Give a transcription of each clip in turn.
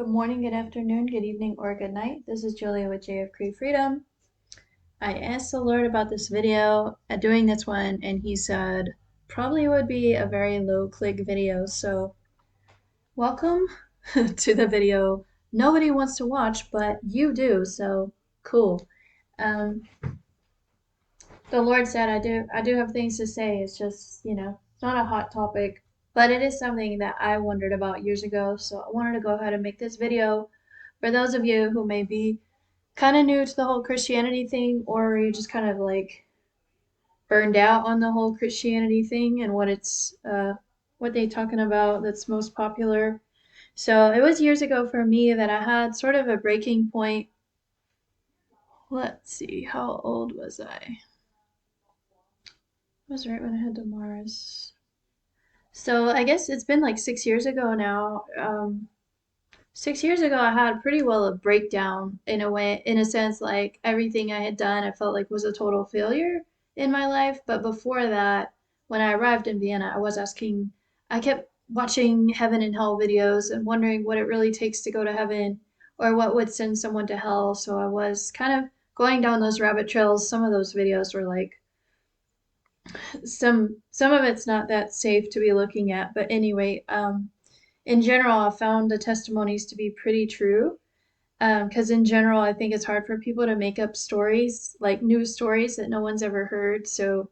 Good morning, good afternoon, good evening, or good night. This is Julia with J of Cree Freedom. I asked the Lord about this video, doing this one, and he said probably would be a very low click video. So, welcome to the video nobody wants to watch, but you do. So, cool. Um, the Lord said I do have things to say. It's just, it's not a hot topic, but it is something that I wondered about years ago. So, I wanted to go ahead and make this video for those of you who may be kind of new to the whole Christianity thing, or you're just kind of like burned out on the whole Christianity thing and what they talking about that's most popular. So it was years ago for me that I had sort of a breaking point. Let's see, how old was I? It was right when I had to Mars. So I guess it's been like 6 years ago now. 6 years ago, I had pretty well a breakdown in a way, in a sense, like everything I had done, I felt like was a total failure in my life. But before that, when I arrived in Vienna, I kept watching heaven and hell videos and wondering what it really takes to go to heaven or what would send someone to hell. So I was kind of going down those rabbit trails. Some of those videos were like, some of it's not that safe to be looking at. But anyway, in general, I found the testimonies to be pretty true. Because in general, I think it's hard for people to make up stories, like news stories that no one's ever heard. So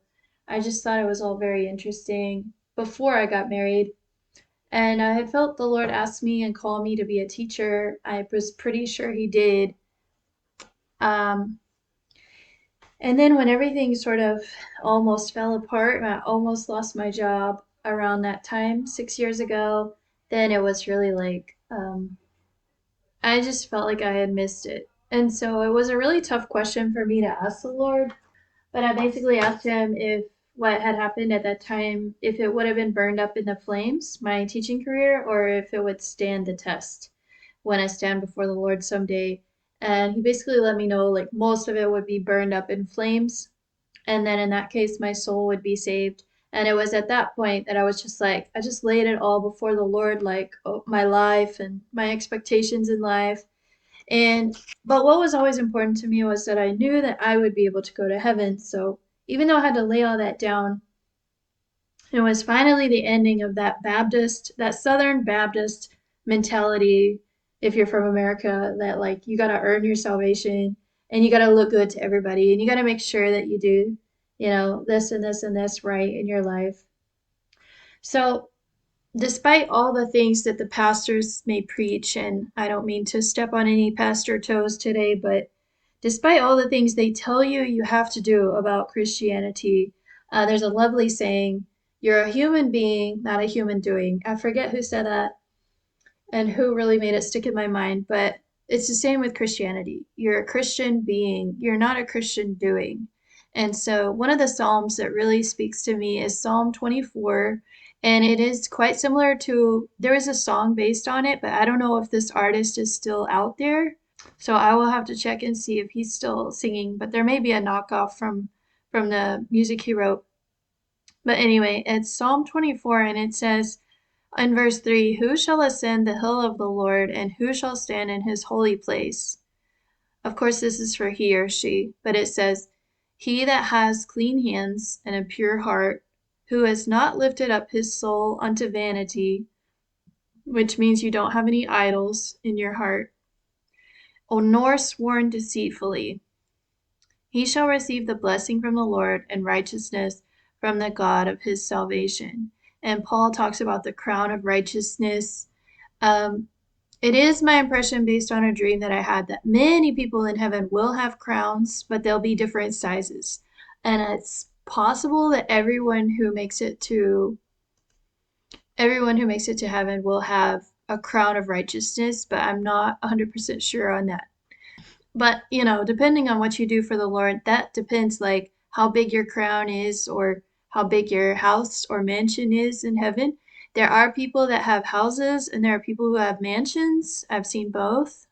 I just thought it was all very interesting before I got married. And I had felt the Lord ask me and call me to be a teacher. I was pretty sure He did. Um, and then when everything sort of almost fell apart, and I almost lost my job around that time, 6 years ago, then it was really like, I just felt like I had missed it. And so it was a really tough question for me to ask the Lord. But I basically asked him if what had happened at that time, if it would have been burned up in the flames, my teaching career, or if it would stand the test when I stand before the Lord someday. And he basically let me know like most of it would be burned up in flames. And then in that case, my soul would be saved. And it was at that point that I was just like, I just laid it all before the Lord, like my life and my expectations in life. And but what was always important to me was that I knew that I would be able to go to heaven. So even though I had to lay all that down, it was finally the ending of that Southern Baptist mentality, if you're from America, that like you got to earn your salvation and you got to look good to everybody and you got to make sure that you do, this and this and this right in your life. So despite all the things that the pastors may preach, and I don't mean to step on any pastor toes today, but despite all the things they tell you you have to do about Christianity, there's a lovely saying, you're a human being, not a human doing. I forget who said that and who really made it stick in my mind, but it's the same with Christianity. You're a Christian being, you're not a Christian doing. And so, one of the Psalms that really speaks to me is Psalm 24. And it is quite similar to, there is a song based on it, but I don't know if this artist is still out there. So I will have to check and see if he's still singing, but there may be a knockoff from the music he wrote. But anyway, it's Psalm 24 and it says, in verse 3, who shall ascend the hill of the Lord, and who shall stand in his holy place? Of course, this is for he or she, but it says, he that has clean hands and a pure heart, who has not lifted up his soul unto vanity, which means you don't have any idols in your heart, nor sworn deceitfully. He shall receive the blessing from the Lord and righteousness from the God of his salvation. And Paul talks about the crown of righteousness. Um, it is my impression based on a dream that I had that many people in heaven will have crowns, but they'll be different sizes. And it's possible that everyone who makes it to heaven will have a crown of righteousness, but I'm not 100% sure on that. But, depending on what you do for the Lord, that depends like how big your crown is or how big your house or mansion is in heaven. There are people that have houses and there are people who have mansions. I've seen both.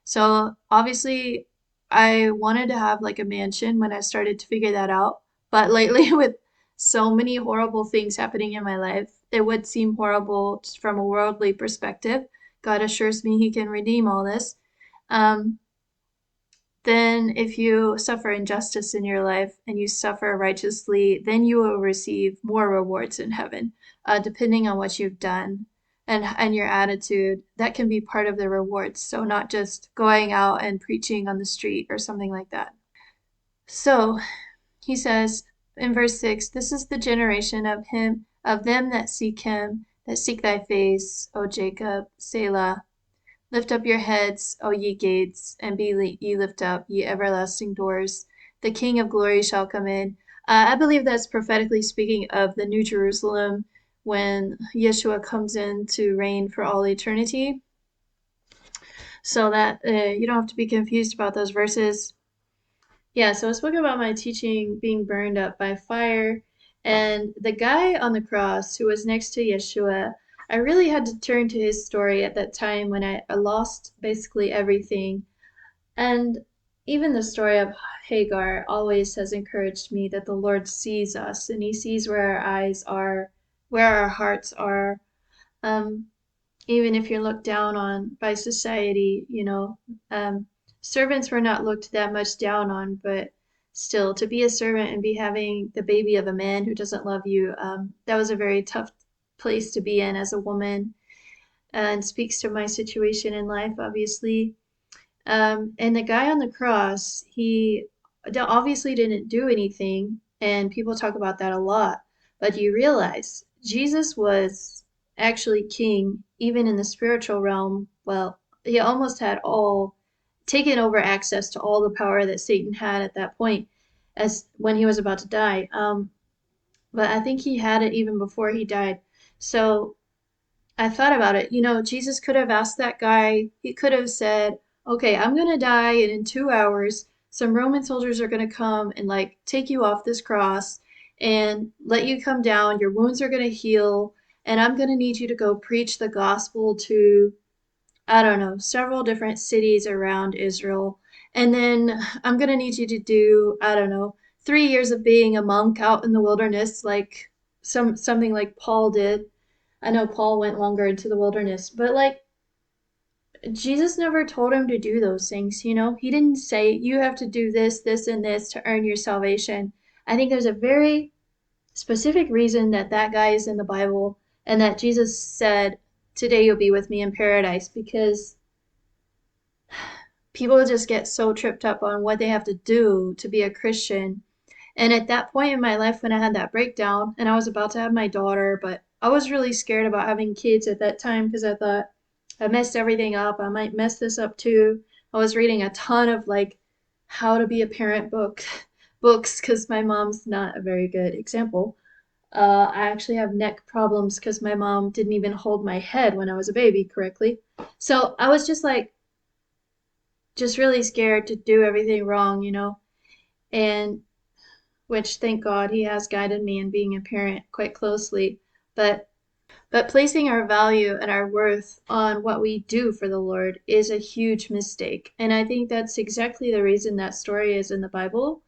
So obviously I wanted to have like a mansion when I started to figure that out. But lately with so many horrible things happening in my life, it would seem horrible from a worldly perspective God assures me he can redeem all this. Um, then if you suffer injustice in your life and you suffer righteously, then you will receive more rewards in heaven, depending on what you've done and your attitude. That can be part of the rewards. So not just going out and preaching on the street or something like that. So he says in verse 6, this is the generation of them that seek him, that seek thy face, O Jacob, Selah. Lift up your heads, O ye gates, and be ye lift up, ye everlasting doors. The King of glory shall come in. I believe that's prophetically speaking of the New Jerusalem when Yeshua comes in to reign for all eternity. So that you don't have to be confused about those verses. Yeah, so I spoke about my teaching being burned up by fire, and the guy on the cross who was next to Yeshua, I really had to turn to his story at that time when I lost basically everything. And even the story of Hagar always has encouraged me that the Lord sees us and he sees where our eyes are, where our hearts are. Um, Even if you're looked down on by society, um, servants were not looked that much down on, but still, to be a servant and be having the baby of a man who doesn't love you, that was a very tough place to be in as a woman, and speaks to my situation in life, obviously. And the guy on the cross, he obviously didn't do anything, and people talk about that a lot. But you realize Jesus was actually king, even in the spiritual realm. Well, he almost had all taken over access to all the power that Satan had at that point, as when he was about to die. But I think he had it even before he died. So I thought about it. Jesus could have asked that guy, he could have said, okay, I'm going to die, and in 2 hours, some Roman soldiers are going to come and like take you off this cross and let you come down. Your wounds are going to heal, and I'm going to need you to go preach the gospel to, I don't know, several different cities around Israel. And then I'm going to need you to do, I don't know, 3 years of being a monk out in the wilderness, like something like Paul did. I know Paul went longer into the wilderness, but like Jesus never told him to do those things. He didn't say you have to do this, this, and this to earn your salvation. I think there's a very specific reason that that guy is in the Bible and that Jesus said, today you'll be with me in paradise, because people just get so tripped up on what they have to do to be a Christian. And at that point in my life, when I had that breakdown and I was about to have my daughter, but I was really scared about having kids at that time because I thought I messed everything up. I might mess this up too. I was reading a ton of like how to be a parent books because my mom's not a very good example. I actually have neck problems because my mom didn't even hold my head when I was a baby correctly. So I was just like, just really scared to do everything wrong. And which thank God he has guided me in being a parent quite closely. But placing our value and our worth on what we do for the Lord is a huge mistake. And I think that's exactly the reason that story is in the Bible.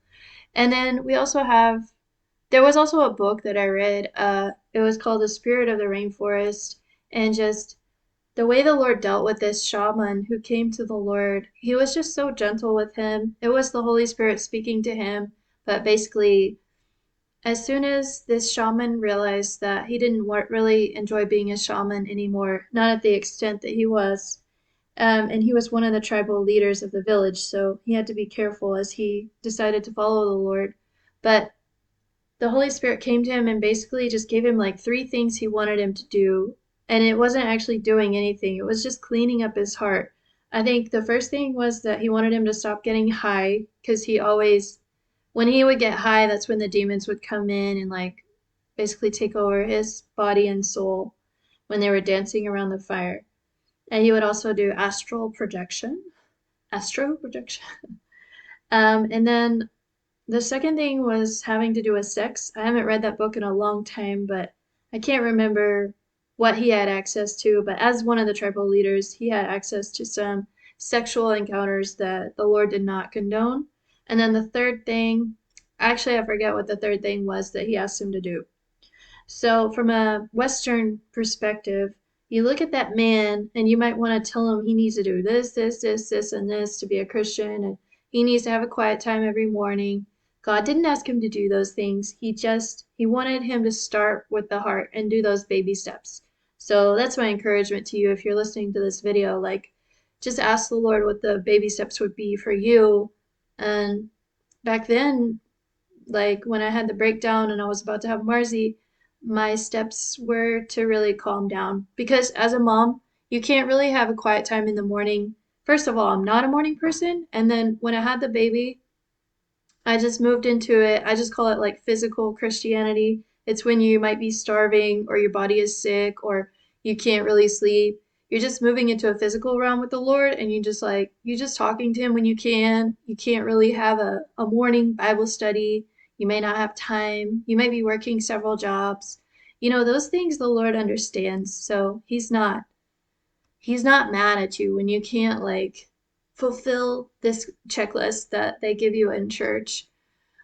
And then there was also a book that I read. It was called The Spirit of the Rainforest. And just the way the Lord dealt with this shaman who came to the Lord, he was just so gentle with him. It was the Holy Spirit speaking to him, but basically as soon as this shaman realized that he didn't really enjoy being a shaman anymore, not at the extent that he was, and he was one of the tribal leaders of the village, so he had to be careful as he decided to follow the Lord. But the Holy Spirit came to him and basically just gave him like three things he wanted him to do, and it wasn't actually doing anything, it was just cleaning up his heart. I think the first thing was that he wanted him to stop getting high because he always when he would get high, that's when the demons would come in and like basically take over his body and soul when they were dancing around the fire. And he would also do astral projection. Astro projection. And then the second thing was having to do with sex. I haven't read that book in a long time, but I can't remember what he had access to. But as one of the tribal leaders, he had access to some sexual encounters that the Lord did not condone. And then the third thing, actually, I forget what the third thing was that he asked him to do. So, from a Western perspective, you look at that man and you might want to tell him he needs to do this, and this to be a Christian, and he needs to have a quiet time every morning. God didn't ask him to do those things. He wanted him to start with the heart and do those baby steps. So that's my encouragement to you if you're listening to this video. Like, just ask the Lord what the baby steps would be for you. And back then, like when I had the breakdown and I was about to have Marzi, my steps were to really calm down because as a mom, you can't really have a quiet time in the morning. First of all, I'm not a morning person, and then when I had the baby, I just moved into it. I just call it like physical Christianity. It's when you might be starving or your body is sick or you can't really sleep. You're just moving into a physical realm with the Lord and you just talking to him when you can. You can't really have a morning Bible study. You may not have time. You might be working several jobs. You know, those things the Lord understands. So he's not mad at you when you can't like fulfill this checklist that they give you in church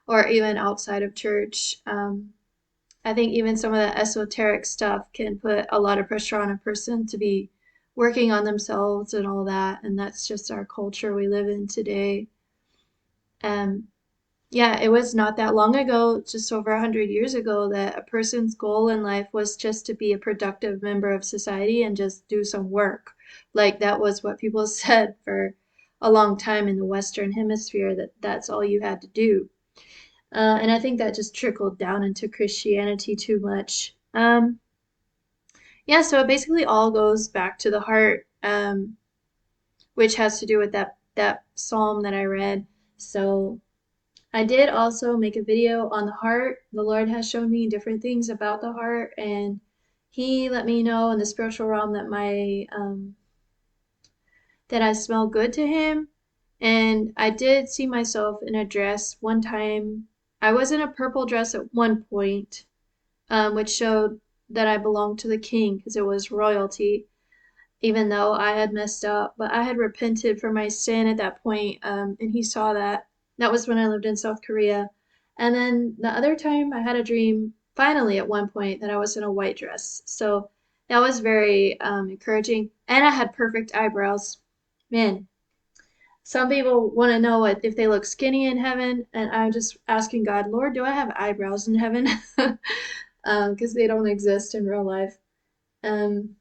or even outside of church. I think even some of the esoteric stuff can put a lot of pressure on a person to be working on themselves and all that. And that's just our culture we live in today. Um, yeah, it was not that long ago, just over 100 years ago, that a person's goal in life was just to be a productive member of society and just do some work. Like that was what people said for a long time in the Western Hemisphere, that that's all you had to do. And I think that just trickled down into Christianity too much. Yeah, so it basically all goes back to the heart, which has to do with that psalm that I read. So I did also make a video on the heart. The Lord has shown me different things about the heart, and He let me know in the spiritual realm that my that I smell good to Him. And I did see myself in a dress one time. I was in a purple dress at one point, which showed that I belonged to the king because it was royalty, even though I had messed up. But I had repented for my sin at that point, and he saw that. That was when I lived in South Korea. And then the other time I had a dream, finally at one point, that I was in a white dress. So that was very encouraging. And I had perfect eyebrows. Man, some people want to know what if they look skinny in heaven, and I'm just asking God, Lord, do I have eyebrows in heaven? Because they don't exist in real life. Um,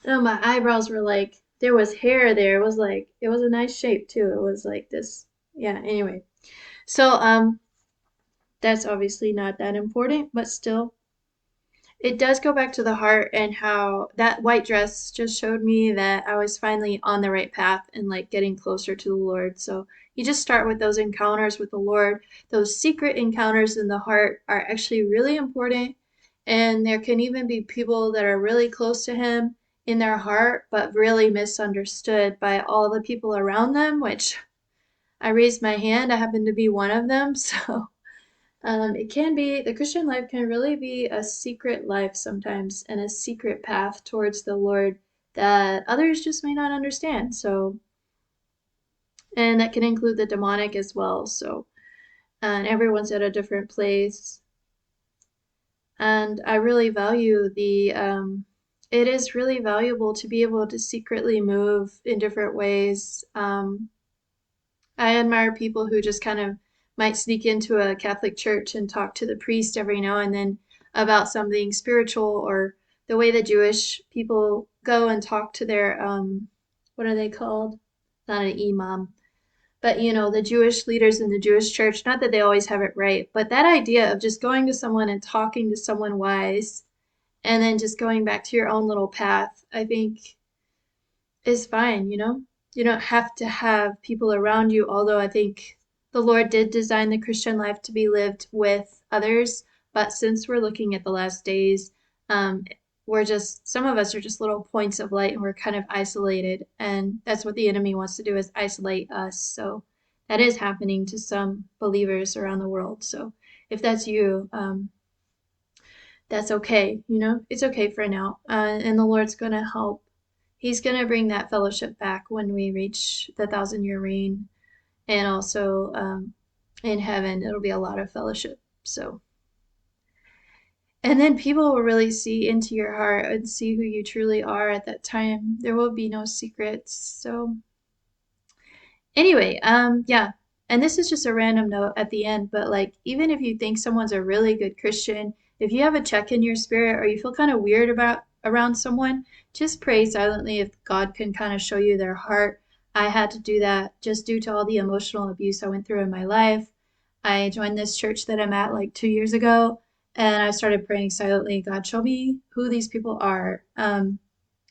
oh, my eyebrows were like there was hair there. It was like it was a nice shape too. It was like this. Yeah. Anyway, so that's obviously not that important, but still, it does go back to the heart and how that white dress just showed me that I was finally on the right path and like getting closer to the Lord. So you just start with those encounters with the Lord. Those secret encounters in the heart are actually really important. And there can even be people that are really close to Him in their heart, but really misunderstood by all the people around them, which I raised my hand. I happen to be one of them. So it can be, the Christian life can really be a secret life sometimes and a secret path towards the Lord that others just may not understand. So, and that can include the demonic as well. So, and everyone's at a different place. And I really value it is really valuable to be able to secretly move in different ways. I admire people who just kind of might sneak into a Catholic church and talk to the priest every now and then about something spiritual, or the way the Jewish people go and talk to their, what are they called? Not an imam, but the Jewish leaders in the Jewish church. Not that they always have it right, but that idea of just going to someone and talking to someone wise and then just going back to your own little path, I think is fine. You don't have to have people around you, although I think the Lord did design the Christian life to be lived with others. But since we're looking at the last days, um, some of us are just little points of light and we're kind of isolated. And that's what the enemy wants to do, is isolate us. So that is happening to some believers around the world. So if that's you, that's okay. It's okay for now. And the Lord's going to help. He's going to bring that fellowship back when we reach the 1,000-year reign. And also in heaven, it'll be a lot of fellowship. So, And then people will really see into your heart and see who you truly are at that time. There will be no secrets. So anyway, yeah. And this is just a random note at the end, but like, even if you think someone's a really good Christian, if you have a check in your spirit or you feel kind of weird about around someone, just pray silently if God can kind of show you their heart. I had to do that just due to all the emotional abuse I went through in my life. I joined this church that I'm at like 2 years ago, and I started praying silently, God, show me who these people are. And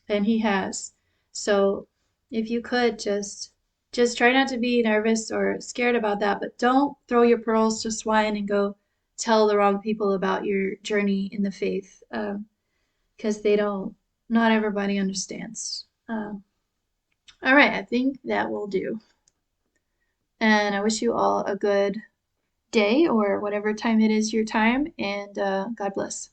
he has. So if you could just try not to be nervous or scared about that, but don't throw your pearls to swine and go tell the wrong people about your journey in the faith, because they don't. Not everybody understands. All right, I think that will do. And I wish you all a good day or whatever time it is your time, and God bless.